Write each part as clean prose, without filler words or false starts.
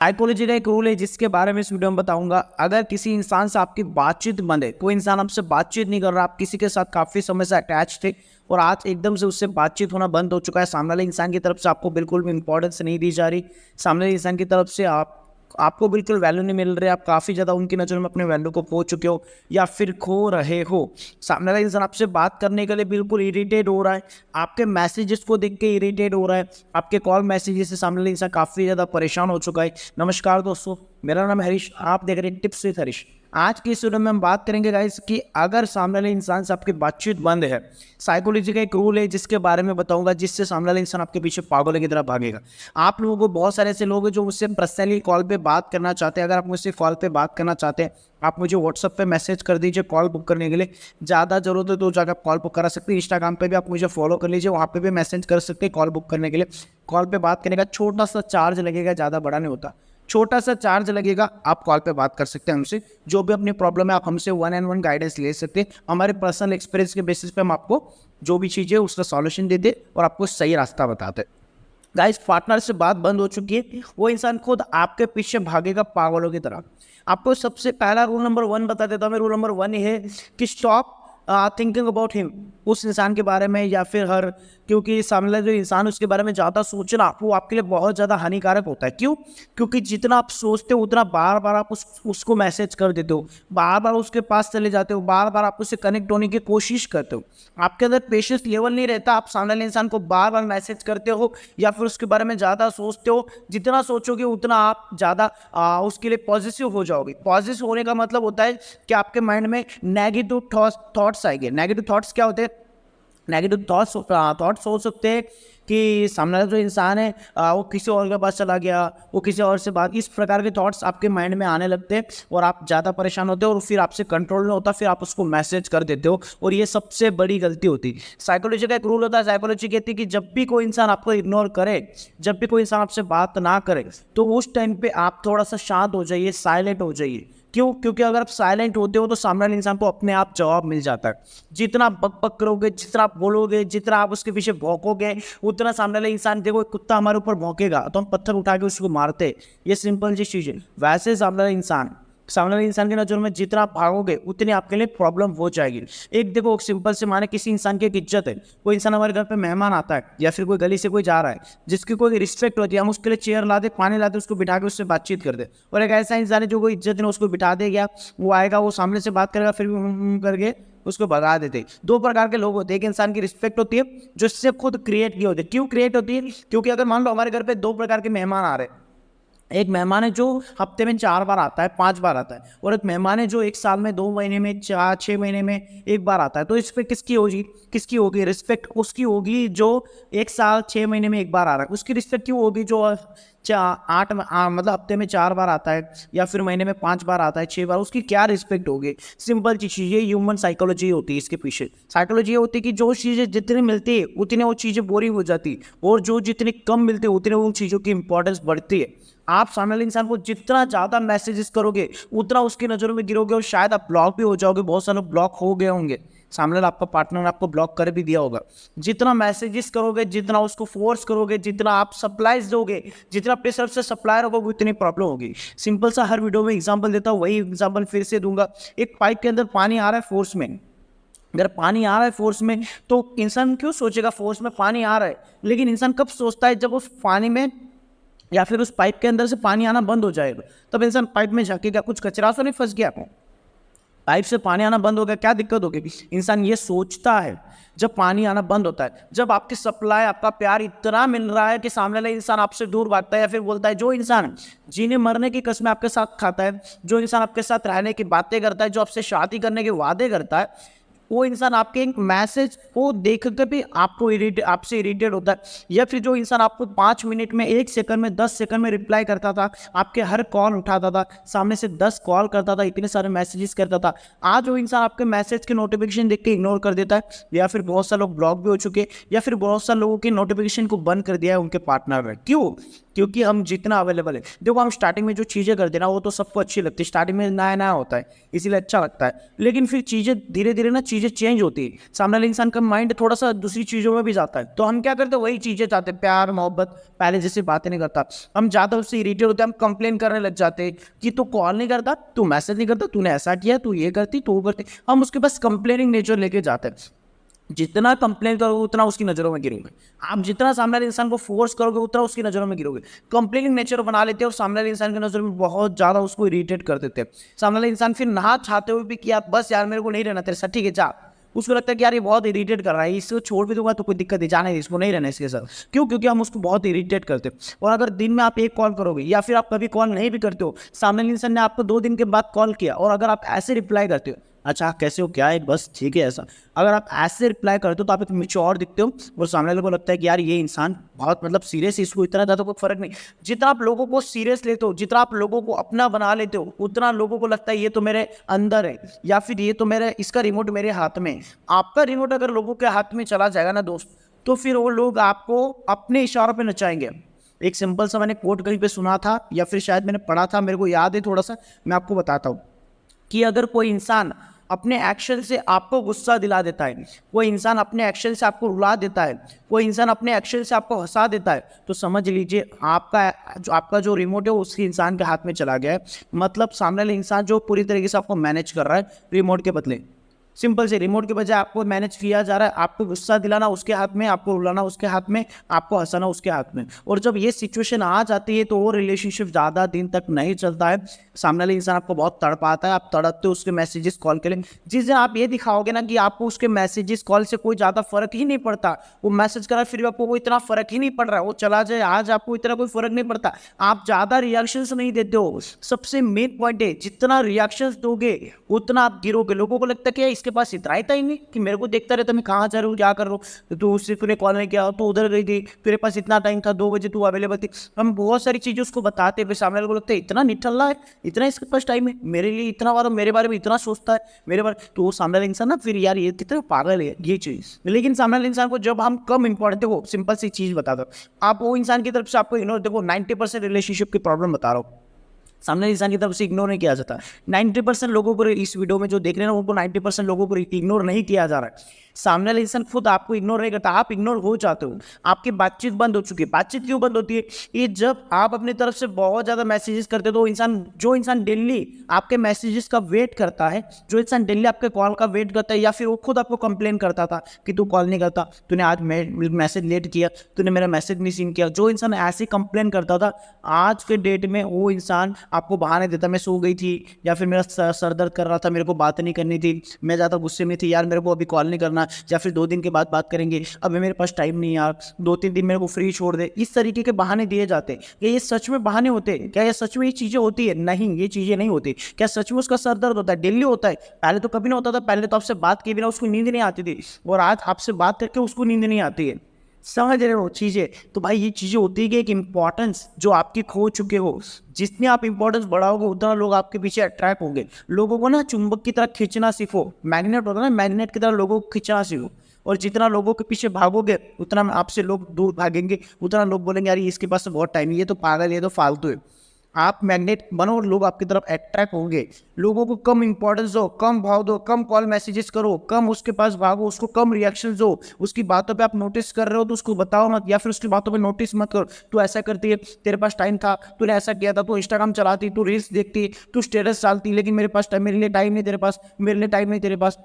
Psychology का एक rule है जिसके बारे में इस वीडियो में बताऊंगा। अगर किसी इंसान से आपकी बातचीत बंद है, कोई इंसान आपसे बातचीत नहीं कर रहा, आप किसी के साथ काफ़ी समय से अटैच थे और आज एकदम से उससे बातचीत होना बंद हो चुका है, सामने वाले इंसान की तरफ से आपको बिल्कुल भी इंपॉर्टेंस नहीं दी जा रही, सामने वाले इंसान की तरफ से आपको बिल्कुल वैल्यू नहीं मिल रही, आप काफ़ी ज़्यादा उनकी नज़र में अपने वैल्यू को खो चुके हो या फिर खो रहे हो, सामने वाला इंसान आपसे बात करने के लिए बिल्कुल इरिटेट हो रहा है, आपके मैसेजेस को देख के इरिटेट हो रहा है, आपके कॉल मैसेजेस से सामने वाला इंसान काफ़ी ज़्यादा परेशान हो चुका है। नमस्कार दोस्तों, मेरा नाम है हरीश, आप देख रहे हैं टिप्स विद हरीश। आज की इस वीडियो में हम बात करेंगे गाइस कि अगर सामने वाले इंसान से आपकी बातचीत बंद है, साइकोलॉजी का एक रूल है जिसके बारे में बताऊंगा, जिससे सामने वाला इंसान आपके पीछे पागलों की तरह भागेगा। आप लोगों को बहुत सारे ऐसे लोग हैं जो मुझसे पर्सनली कॉल पे बात करना चाहते हैं। अगर आप मुझसे कॉल पे बात करना चाहते हैं, आप मुझे व्हाट्सएप पे मैसेज कर दीजिए कॉल बुक करने के लिए। ज़्यादा जरूरत है तो जाकर कॉल बुक करा सकते हैं। इंस्टाग्राम पे भी आप मुझे फॉलो कर लीजिए, वहाँ पे भी मैसेज कर सकते हैं कॉल बुक करने के लिए। कॉल पे बात करने का छोटा सा चार्ज लगेगा, ज़्यादा बड़ा नहीं होता, छोटा सा चार्ज लगेगा। आप कॉल पे बात कर सकते हैं हमसे, जो भी अपनी प्रॉब्लम है आप हमसे 1-on-1 गाइडेंस ले सकते हैं। हमारे पर्सनल एक्सपीरियंस के बेसिस पे हम आपको जो भी चीज़ है उसका सॉल्यूशन देते और आपको सही रास्ता बताते। गाइस, पार्टनर से बात बंद हो चुकी है, वो इंसान खुद आपके पीछे भागेगा पागलों की तरह। आपको सबसे पहला रूल नंबर 1 बता देता हूँ मैं। रूल नंबर 1 है कि स्टॉप थिंकिंग अबाउट हिम, उस इंसान के बारे में या फिर हर, क्योंकि सामने जो इंसान उसके बारे में ज़्यादा सोचना वो आपके लिए बहुत ज़्यादा हानिकारक होता है। क्यों? क्योंकि जितना आप सोचते हो उतना बार बार आप उसको मैसेज कर देते हो, बार बार उसके पास चले जाते हो, बार बार आप उससे कनेक्ट होने की कोशिश करते हो। आपके अंदर पेशेंस लेवल नहीं रहता, आप सामने वाले इंसान को बार बार मैसेज करते हो या फिर उसके बारे में ज़्यादा सोचते हो। जितना सोचोगे उतना आप ज़्यादा उसके लिए पॉजिटिव हो जाओगे। पॉजिटिव होने का मतलब होता है कि आपके माइंड में नेगेटिव थॉट्स आएंगे। नेगेटिव थॉट्स क्या होते हैं? नेगेटिव थॉट्स हो सकते हैं कि सामने वाला जो इंसान है वो किसी और के पास चला गया, वो किसी और से बात, इस प्रकार के थॉट्स आपके माइंड में आने लगते हैं और आप ज़्यादा परेशान होते हो और फिर आपसे कंट्रोल नहीं होता, फिर आप उसको मैसेज कर देते हो और ये सबसे बड़ी गलती होती है। साइकोलॉजी का एक रूल होता है, साइकोलॉजी कहती है कि जब भी कोई इंसान आपको इग्नोर करे, जब भी कोई इंसान आपसे बात ना करे, तो उस टाइम पे आप थोड़ा सा शांत हो जाइए, साइलेंट हो जाइए। क्यों? क्योंकि अगर आप साइलेंट होते हो तो सामने वाले इंसान को अपने आप जवाब मिल जाता है। जितना बक बक करोगे, जितना आप बोलोगे, जितना आप उसके पीछे भौंकोगे, उतना सामने वाले इंसान, देखो एक कुत्ता हमारे ऊपर भौंकेगा तो हम पत्थर उठा के उसको मारते, ये सिंपल सी चीज़ है। वैसे सामने वाले इंसान की नज़र में जितना आप भागोगे उतनी आपके लिए प्रॉब्लम हो जाएगी। एक देखो, सिंपल से, माने किसी इंसान की एक इज्जत है, कोई इंसान हमारे घर पे मेहमान आता है या फिर कोई गली से कोई जा रहा है जिसकी कोई रिस्पेक्ट होती है, हम उसके लिए चेयर ला दे, पानी ला दे, उसको बिठा के उससे बातचीत कर दे। और एक ऐसा इंसान है जो कोई इज्जत नहीं, उसको बिठा दे गया, वो आएगा, वो सामने से बात करेगा, फिर भी करके उसको भगा देते। दो प्रकार के लोग होते हैं। एक इंसान की रिस्पेक्ट होती है जो इससे खुद क्रिएट की होती है। क्यों क्रिएट होती है? क्योंकि अगर मान लो हमारे घर पे दो प्रकार के मेहमान आ रहे हैं, एक मेहमान है जो हफ्ते में 4 बार आता है, 5 बार आता है, और एक मेहमान है जो एक साल में 2 महीने में 4-6 महीने में एक बार आता है। तो इस पर किसकी होगी रिस्पेक्ट? उसकी होगी जो एक साल 6 महीने में एक बार आ रहा है। उसकी रिस्पेक्ट क्यों होगी जो मतलब हफ्ते में 4 बार आता है या फिर महीने में 5 बार आता है, 6 बार, उसकी क्या रिस्पेक्ट होगी? सिंपल चीज़, ये ह्यूमन साइकोलॉजी होती है। इसके पीछे साइकोलॉजी ये होती है कि जो चीज़ें जितनी मिलती है उतनी वो चीज़ें बोरिंग हो जाती है, और जो जितनी कम मिलती है उतनी उन चीज़ों की इंपॉर्टेंस बढ़ती है। आप सामने वाले इंसान को जितना ज़्यादा मैसेजेस करोगे उतना उसकी नज़रों में गिरोगे और शायद आप ब्लॉक भी हो जाओगे। बहुत सारे लोग ब्लॉक हो गए होंगे, सामने वाला आपका पार्टनर आपको ब्लॉक कर भी दिया होगा। जितना मैसेजेस करोगे, जितना उसको फोर्स करोगे, जितना आप सप्लाईज दोगे, जितना अपने तरफ से सप्लायर होगा, उतनी प्रॉब्लम होगी। सिंपल सा हर वीडियो में एग्जाम्पल देता हूँ, वही एग्जाम्पल फिर से दूंगा। एक पाइप के अंदर पानी आ रहा है फोर्स में, अगर पानी आ रहा है फोर्स में तो इंसान क्यों सोचेगा फोर्स में पानी आ रहा है? लेकिन इंसान कब सोचता है? जब उस पानी में या फिर उस पाइप के अंदर से पानी आना बंद हो जाएगा, तब इंसान पाइप में झांकेगा, कुछ कचरा तो नहीं फंस गया, पाइप से पानी आना बंद हो गया, क्या दिक्कत होगी? इंसान ये सोचता है जब पानी आना बंद होता है, जब आपकी सप्लाई, आपका प्यार इतना मिल रहा है कि सामने वाला इंसान आपसे दूर भागता है या फिर बोलता है। जो इंसान जीने मरने की कसमें आपके साथ खाता है, जो इंसान आपके साथ रहने की बातें करता है, जो आपसे शादी करने के वादे करता है, वो इंसान आपके एक मैसेज को देख कर भी आपसे इरिटेट होता है। या फिर जो इंसान आपको 5 मिनट में, 1 सेकंड में, 10 सेकंड में रिप्लाई करता था, आपके हर कॉल उठाता था, सामने से 10 कॉल करता था, इतने सारे मैसेजेस करता था, आज वो इंसान आपके मैसेज के नोटिफिकेशन देख के इग्नोर कर देता है। या फिर बहुत सारे लोग ब्लॉक भी हो चुके, या फिर बहुत सारे लोगों की नोटिफिकेशन को बंद कर दिया है उनके पार्टनर ने। क्यों? क्योंकि हम जितना अवेलेबल है, देखो हम स्टार्टिंग में जो चीज़ें करते हैं ना वो तो सबको अच्छी लगती है, स्टार्टिंग में नया नया होता है इसीलिए अच्छा लगता है, लेकिन फिर चीज़ें धीरे धीरे ना चीज़ें चेंज होती है, सामने वाले इंसान का माइंड थोड़ा सा दूसरी चीज़ों में भी जाता है, तो हम क्या करते हैं वही चीज़ें चाहते हैं, प्यार मोहब्बत, पहले जैसे बातें नहीं करता, हम ज़्यादा उससे इरिटेट होते हैं, हम कंप्लेन करने लग जाते हैं कि तू कॉल नहीं करता, तू मैसेज नहीं करता, तूने ऐसा किया, तू ये करती, तू वो करती, हम उसके पास कंप्लेनिंग नेचर लेके जाते हैं। जितना कंप्लेन करोगे उतना उसकी नज़रों में गिरोगे, आप जितना सामने वाले इंसान को फोर्स करोगे उतना उसकी नज़रों में गिरोगे, कंप्लेनिंग नेचर बना लेते हैं और सामने वाले इंसान की नज़र में बहुत ज़्यादा उसको इरिटेट कर देते हैं, सामने वाले इंसान फिर ना चाहते हुए भी कि आप बस यार मेरे को नहीं रहना तेरे साथ, ठीक है जा, उसको लगता है कि यार ये बहुत इरिटेट कर रहा है, इसको छोड़ भी दूंगा तो कोई दिक्कत नहीं, जाने इसको नहीं रहना इसके साथ, क्यों, क्योंकि हम उसको बहुत इरिटेट करते हैं। और अगर दिन में आप एक कॉल करोगे या फिर आप कभी कॉल नहीं भी करते हो, सामने वाले इंसान ने आपको 2 दिन के बाद कॉल किया और अगर आप ऐसे रिप्लाई करते हो, अच्छा कैसे हो, क्या है, बस ठीक है, ऐसा अगर आप ऐसे रिप्लाई करते हो तो आप एक मैच्योर दिखते हो और सामने वाले को लगता है कि यार ये इंसान बहुत मतलब सीरियस है, इसको इतना ज़्यादा कोई फर्क नहीं। जितना आप लोगों को सीरियस लेते हो, जितना आप लोगों को अपना बना लेते हो, उतना लोगों को लगता है ये तो मेरे अंदर है या फिर ये तो मेरे, इसका रिमोट मेरे हाथ में है। आपका रिमोट अगर लोगों के हाथ में चला जाएगा ना दोस्त, तो फिर वो लोग आपको अपने इशारों पर नचाएंगे। एक सिंपल सा मैंने कोट कहीं पे सुना था या फिर शायद मैंने पढ़ा था, मेरे को याद है थोड़ा सा, मैं आपको बताता हूँ कि अगर कोई इंसान अपने एक्शन से आपको गुस्सा दिला देता है, कोई इंसान अपने एक्शन से आपको रुला देता है, कोई इंसान अपने एक्शन से आपको हंसा देता है, तो समझ लीजिए आपका जो रिमोट है वो उसी इंसान के हाथ में चला गया है। मतलब सामने वाले इंसान जो पूरी तरीके से आपको मैनेज कर रहा है रिमोट के बदले, सिंपल से रिमोट के बजाय आपको मैनेज किया जा रहा है, आपको गुस्सा दिलाना उसके हाथ में, आपको रुलाना उसके हाथ में, आपको हंसाना उसके हाथ में। और जब ये सिचुएशन आ जाती है तो वो रिलेशनशिप ज़्यादा दिन तक नहीं चलता है, सामने वाले इंसान आपको बहुत तड़पाता है, आप तड़पते हो उसके मैसेजेस कॉल के लिए। जिस दिन आप ये दिखाओगे ना कि आपको उसके मैसेजेस कॉल से कोई ज़्यादा फर्क ही नहीं पड़ता, वो मैसेज करा फिर भी आपको कोई इतना फर्क ही नहीं पड़ रहा है, वो चला जाए आज आपको इतना कोई फर्क नहीं पड़ता, आप ज़्यादा रिएक्शंस नहीं देते हो। सबसे मेन पॉइंट है जितना रिएक्शंस दोगे उतना आप गिरोगे। लोगों को लगता है कि इसके पास इतना ही टाइम है कि मेरे को देखता रहता मैं कहाँ जा रहा हूँ क्या कर रहा हूँ, तो उससे तूने कॉल नहीं किया, तो उधर गई थी, तेरे पास इतना टाइम था, 2 बजे तू अवेलेबल थी। हम बहुत सारी चीज़ें उसको बताते, फिर सामने वाले को लगता है इतना निठल्ला है, इतना इसके पास टाइम है, मेरे लिए इतना बार मेरे बारे में इतना सोचता है मेरे बारे, तो वो सामने वाला इंसान ना फिर यार ये कितना पागल है ये चीज़। लेकिन सामने वाले इंसान को जब हम कम इंपॉर्टेंट, देखो सिंपल सी चीज़ बता दो, आप वो इंसान की तरफ से आपको इग्नोर, देखो 90% रिलेशनशिप की प्रॉब्लम बता रहा हूँ सामने इंसान की तरफ से इग्नोर नहीं किया जाता। 90% लोगों को इस वीडियो में जो देख रहे हैं उनको 90% लोगों को इग्नोर नहीं किया जा रहा है। सामने वाला इंसान खुद आपको इग्नोर नहीं करता, आप इग्नोर हो जाते हो, आपकी बातचीत बंद हो चुकी है। बातचीत क्यों बंद होती है? ये जब आप अपनी तरफ से बहुत ज़्यादा मैसेजेस करते हो तो जो इंसान डेली आपके मैसेजेस का वेट करता है, जो इंसान डेली आपके कॉल का वेट करता है, या फिर वो खुद आपको कंप्लेन करता था कि तू कॉल नहीं करता, तूने आज मैसेज लेट किया, तूने मेरा मैसेज नहीं सीन किया, जो इंसान ऐसे कंप्लेन करता था, आज के डेट में वो इंसान आपको बहाने देता, मैं सो गई थी, या फिर मेरा सर दर्द कर रहा था, मेरे को बात नहीं करनी थी, मैं ज़्यादा गुस्से में थी यार, मेरे को अभी कॉल नहीं करना, या फिर 2 दिन के बाद बात करेंगे, अभी मेरे पास टाइम नहीं यार, 2-3 दिन मेरे को फ्री छोड़ दे। इस तरीके के बहाने दिए जाते हैं। क्या ये सच में बहाने होते हैं? क्या ये सच में ये चीज़ें होती है? नहीं, ये चीज़ें नहीं होती। क्या सच में उसका सर दर्द होता है? डेली होता है? पहले तो कभी नहीं होता था, पहले तो आपसे बात किए बिना उसको नींद नहीं आती थी, और आज आपसे बात करके उसको नींद नहीं आती है। समझ रहे हो चीज़ें? तो भाई ये चीज़ें होती है कि एक इंपॉर्टेंस जो आपकी खो चुके हो, जितनी आप इंपॉर्टेंस बढ़ाओगे उतना लोग आपके पीछे अट्रैक्ट होंगे। लोगों को ना चुंबक की तरह खींचना सीखो, मैग्नेट होता है ना, मैग्नेट की तरह लोगों को खींचना सीखो, और जितना लोगों के पीछे भागोगे उतना आपसे लोग दूर भागेंगे, उतना लोग बोलेंगे यार इसके पास तो बहुत टाइम है, ये तो पागल है, ये तो फालतू है। आप मैग्नेट बनो और लोग आपकी तरफ अट्रैक्ट होंगे। लोगों को कम इंपॉर्टेंस दो, कम भाव दो, कम कॉल मैसेजेस करो, कम उसके पास भागो, उसको कम रिएक्शन दो। उसकी बातों पे आप नोटिस कर रहे हो तो उसको बताओ मत, या फिर उसकी बातों पे नोटिस मत करो। तू ऐसा करती है, तेरे पास टाइम था, तूने ऐसा किया था, तू इंस्टाग्राम चलाती, तू रील्स देखती, तू स्टेटस डालती, लेकिन मेरे पास टाइम, मेरे लिए टाइम नहीं तेरे पास, मेरे लिए टाइम नहीं तेरे पास,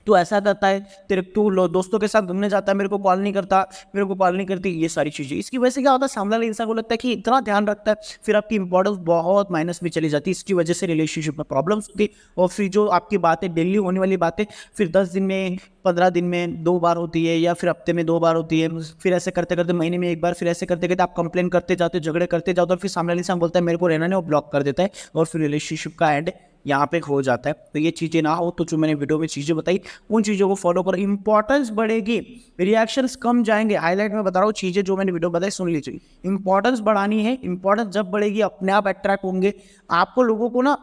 तू ऐसा करता है, दोस्तों के साथ घूमने जाता है, मेरे को कॉल नहीं करता, मेरे को कॉल नहीं करती, ये सारी चीज़ें। इसकी वजह से क्या होता है, सामने वाले इंसान को लगता है कि इतना ध्यान रखता है, फिर आपकी इंपॉर्टेंस बहुत माइनस में चली जाती है। इसकी वजह से रिलेशनशिप में प्रॉब्लम्स होती है, और फिर जो आपकी बातें डेली होने वाली बातें फिर 10 दिन में, 15 दिन में 2 बार होती है, या फिर हफ्ते में 2 बार होती है, फिर ऐसे करते करते महीने में 1 बार, फिर ऐसे करते करते आप कंप्लेन करते जाते हो, झगड़े करते जाओ, तो फिर सामने वाले इंसान बोलता है मेरे को रहना नहीं, वो ब्लॉक कर देता है, और फिर रिलेशनशिप का एंड यहाँ पे हो जाता है। तो ये चीज़ें ना हो, तो जो मैंने वीडियो में चीज़ें बताई उन चीज़ों को फॉलो करो, इंपॉर्टेंस बढ़ेगी, रिएक्शंस कम जाएंगे। हाईलाइट में बता रहा हूँ चीज़ें जो मैंने वीडियो बताई, सुन लीजिए। इंपॉर्टेंस बढ़ानी है, इंपॉर्टेंस जब बढ़ेगी अपने आप अट्रैक्ट होंगे। आपको लोगों को ना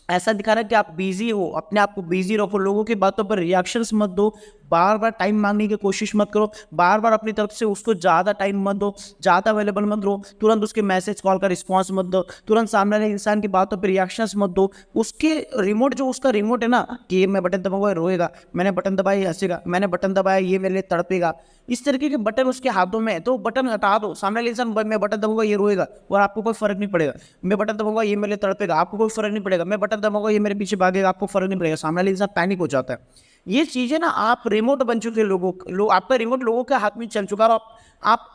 ऐसा दिखा रहा है कि आप बिजी हो, अपने आप को बिजी रखो, लोगों की बातों पर रिएक्शंस मत दो, बार बार टाइम मांगने की कोशिश मत करो, बार बार अपनी तरफ से उसको ज़्यादा टाइम मत दो, ज़्यादा अवेलेबल मत रहो, तुरंत उसके मैसेज कॉल का रिस्पॉन्स मत दो, तुरंत सामने वाले इंसान की बातों पर रिएक्शंस मत दो। उसके रिमोट जो उसका रिमोट है ना कि ये मैं बटन दबाऊंगा रोएगा, मैंने बटन दबाया ये हंसेगा, मैंने बटन दबाया ये मेरे लिए तड़पेगा, इस तरीके के बटन उसके हाथों में है तो बटन हटा दो। सामने वाले इंसान मैं बटन दबाऊंगा ये रोएगा और आपको कोई फर्क नहीं पड़ेगा, मैं बटन दबाऊंगा ये मेरे लिए तड़पेगा, आपको कोई फर्क नहीं पड़ेगा, मैं बटन दबाऊंगा ये मेरे पीछे भागेगा, आपको फर्क नहीं पड़ेगा। सामने वाले इंसान पैनिक हो जाता है। ये चीजें ना आप रिमोट बन चुके लोग आपका रिमोट लोगों के हाथ में चल चुका है और आप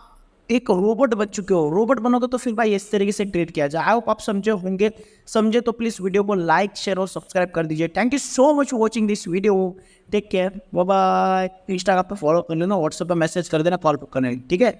एक रोबोट बन चुके हो। रोबोट बनोगे तो फिर भाई इस तरीके से ट्रीट किया जाए। आई होप आप समझे होंगे, समझे तो प्लीज वीडियो को लाइक शेयर और सब्सक्राइब कर दीजिए। Thank you so much for watching this video. Take care, bye bye. Instagram पे फॉलो कर लेना, व्हाट्सएप पे मैसेज कर देना, कॉल करने, ठीक है।